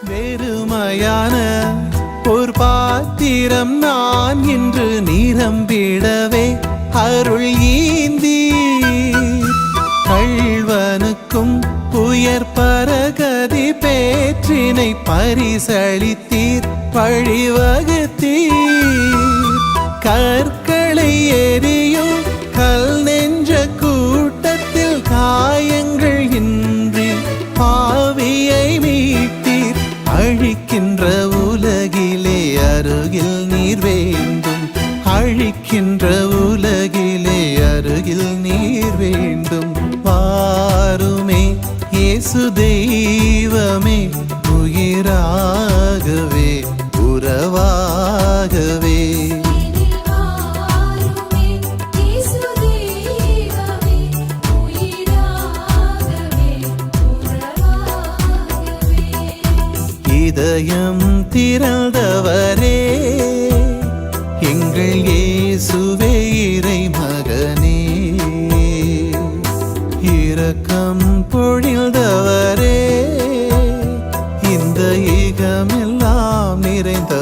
வெறுமையான ஒரு பாத்திரம் நான் இன்று நிரம்பிடவே அருள் ஈந்தி கள்வனுக்கும் உயர் பரகதி பேற்றினை பரிசளித்தீர் வழிவகுத்தீர் கற்களை எரியும் கல் நெஞ்ச கூட்டத்தில் காயங்கள் இன்றி பாவியை மீட்டீர் அழிக்கின்ற உலகிலே அருகில் நீர் வேண்டும் அழிக்கின்ற உலகிலே அருகில் நீர் வேண்டும் வாருமே இயேசு தெய்வமே உயிராகவே உறவாகவே இதயம் திறந்தவரே எங்கள் இயேசுவே இறை மகனே இரக்கம் பொழிந்தவரே இந்த ஈகமெல்லாம் நிறைந்த